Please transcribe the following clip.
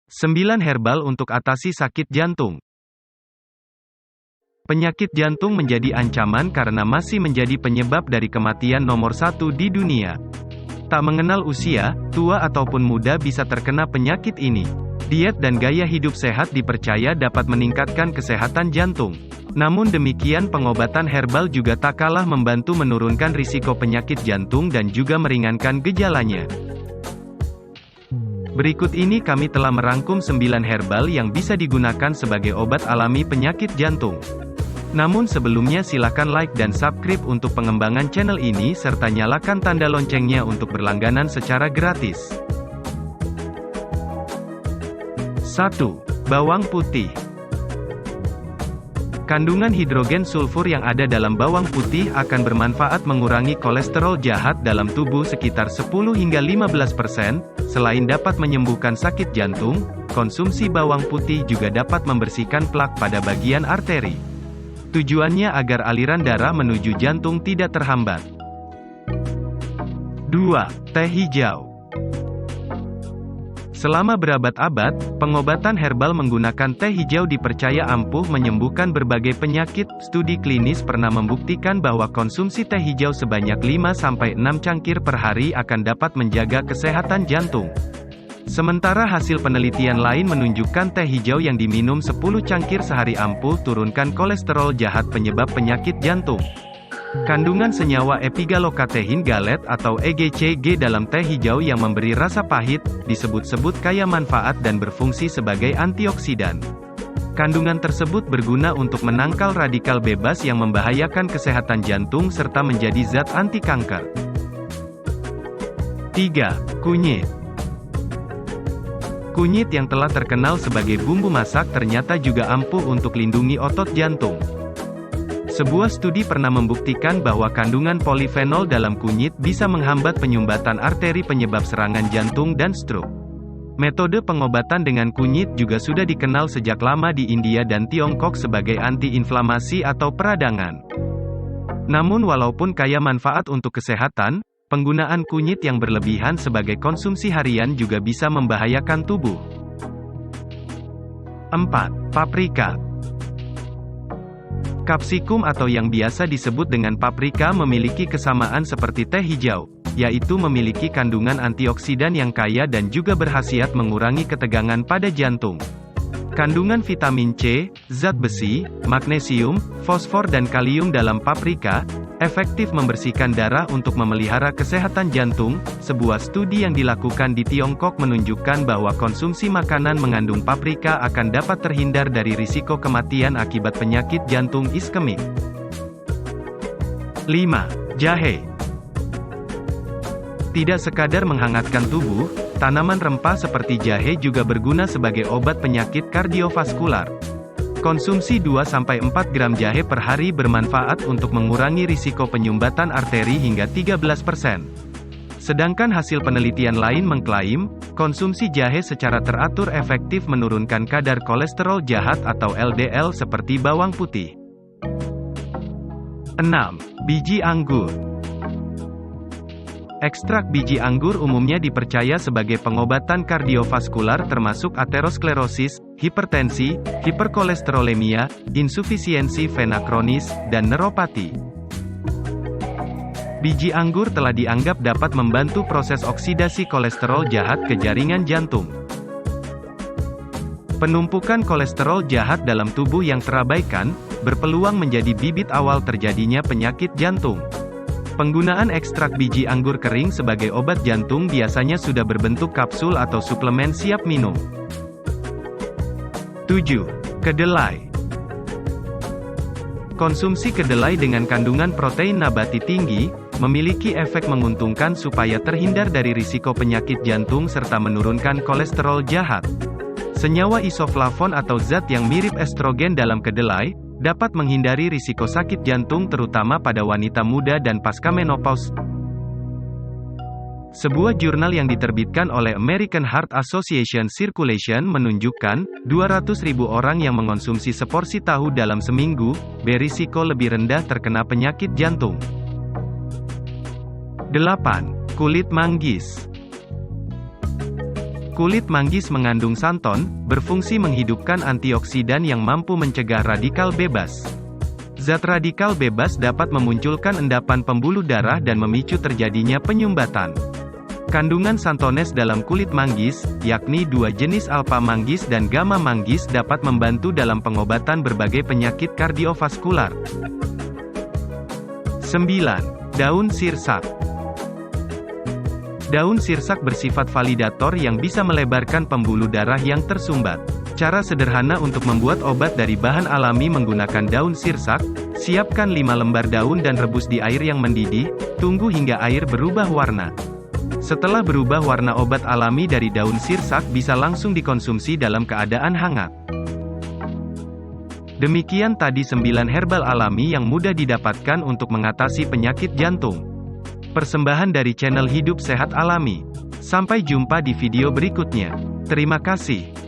9 herbal untuk atasi sakit jantung. Penyakit jantung menjadi ancaman karena masih menjadi penyebab dari kematian nomor 1 di dunia. Tak mengenal usia, tua ataupun muda bisa terkena penyakit ini. Diet dan gaya hidup sehat dipercaya dapat meningkatkan kesehatan jantung. Namun demikian pengobatan herbal juga tak kalah membantu menurunkan risiko penyakit jantung dan juga meringankan gejalanya. Berikut ini kami telah merangkum 9 herbal yang bisa digunakan sebagai obat alami penyakit jantung. Namun sebelumnya silakan like dan subscribe untuk pengembangan channel ini serta nyalakan tanda loncengnya untuk berlangganan secara gratis. 1. Bawang putih. Kandungan hidrogen sulfur yang ada dalam bawang putih akan bermanfaat mengurangi kolesterol jahat dalam tubuh sekitar 10 hingga 15%. Selain dapat menyembuhkan sakit jantung, konsumsi bawang putih juga dapat membersihkan plak pada bagian arteri. Tujuannya agar aliran darah menuju jantung tidak terhambat. 2. Teh hijau. Selama berabad-abad, pengobatan herbal menggunakan teh hijau dipercaya ampuh menyembuhkan berbagai penyakit. Studi klinis pernah membuktikan bahwa konsumsi teh hijau sebanyak 5-6 cangkir per hari akan dapat menjaga kesehatan jantung. Sementara hasil penelitian lain menunjukkan teh hijau yang diminum 10 cangkir sehari ampuh turunkan kolesterol jahat penyebab penyakit jantung. Kandungan senyawa epigalokatein galet atau EGCG dalam teh hijau yang memberi rasa pahit, disebut-sebut kaya manfaat dan berfungsi sebagai antioksidan. Kandungan tersebut berguna untuk menangkal radikal bebas yang membahayakan kesehatan jantung serta menjadi zat anti kanker. 3. Kunyit. Kunyit yang telah terkenal sebagai bumbu masak ternyata juga ampuh untuk lindungi otot jantung. Sebuah studi pernah membuktikan bahwa kandungan polifenol dalam kunyit bisa menghambat penyumbatan arteri penyebab serangan jantung dan stroke. Metode pengobatan dengan kunyit juga sudah dikenal sejak lama di India dan Tiongkok sebagai anti-inflamasi atau peradangan. Namun walaupun kaya manfaat untuk kesehatan, penggunaan kunyit yang berlebihan sebagai konsumsi harian juga bisa membahayakan tubuh. 4. Paprika. Kapsikum atau yang biasa disebut dengan paprika memiliki kesamaan seperti teh hijau, yaitu memiliki kandungan antioksidan yang kaya dan juga berkhasiat mengurangi ketegangan pada jantung. Kandungan vitamin C, zat besi, magnesium, fosfor dan kalium dalam paprika efektif membersihkan darah untuk memelihara kesehatan jantung. Sebuah studi yang dilakukan di Tiongkok menunjukkan bahwa konsumsi makanan mengandung paprika akan dapat terhindar dari risiko kematian akibat penyakit jantung iskemik. 5. Jahe. Tidak sekadar menghangatkan tubuh, tanaman rempah seperti jahe juga berguna sebagai obat penyakit kardiovaskular. Konsumsi 2-4 gram jahe per hari bermanfaat untuk mengurangi risiko penyumbatan arteri hingga 13%. Sedangkan hasil penelitian lain mengklaim, konsumsi jahe secara teratur efektif menurunkan kadar kolesterol jahat atau LDL seperti bawang putih. 6. Biji anggur. Ekstrak biji anggur umumnya dipercaya sebagai pengobatan kardiovaskular termasuk aterosklerosis, hipertensi, hiperkolesterolemia, insufisiensi vena kronis, dan neuropati. Biji anggur telah dianggap dapat membantu proses oksidasi kolesterol jahat ke jaringan jantung. Penumpukan kolesterol jahat dalam tubuh yang terabaikan, berpeluang menjadi bibit awal terjadinya penyakit jantung. Penggunaan ekstrak biji anggur kering sebagai obat jantung biasanya sudah berbentuk kapsul atau suplemen siap minum. 7. Kedelai. Konsumsi kedelai dengan kandungan protein nabati tinggi, memiliki efek menguntungkan supaya terhindar dari risiko penyakit jantung serta menurunkan kolesterol jahat. Senyawa isoflavon atau zat yang mirip estrogen dalam kedelai, dapat menghindari risiko sakit jantung terutama pada wanita muda dan pasca menopause. Sebuah jurnal yang diterbitkan oleh American Heart Association Circulation menunjukkan, 200.000 orang yang mengonsumsi seporsi tahu dalam seminggu, berisiko lebih rendah terkena penyakit jantung. 8. Kulit manggis. Kulit manggis mengandung santon, berfungsi menghidupkan antioksidan yang mampu mencegah radikal bebas. Zat radikal bebas dapat memunculkan endapan pembuluh darah dan memicu terjadinya penyumbatan. Kandungan santones dalam kulit manggis, yakni dua jenis alpha manggis dan gamma manggis dapat membantu dalam pengobatan berbagai penyakit kardiovaskular. 9. Daun sirsak. Daun sirsak bersifat validator yang bisa melebarkan pembuluh darah yang tersumbat. Cara sederhana untuk membuat obat dari bahan alami menggunakan daun sirsak: siapkan 5 lembar daun dan rebus di air yang mendidih, tunggu hingga air berubah warna. Setelah berubah warna, obat alami dari daun sirsak bisa langsung dikonsumsi dalam keadaan hangat. Demikian tadi 9 herbal alami yang mudah didapatkan untuk mengatasi penyakit jantung. Persembahan dari channel Hidup Sehat Alami. Sampai jumpa di video berikutnya. Terima kasih.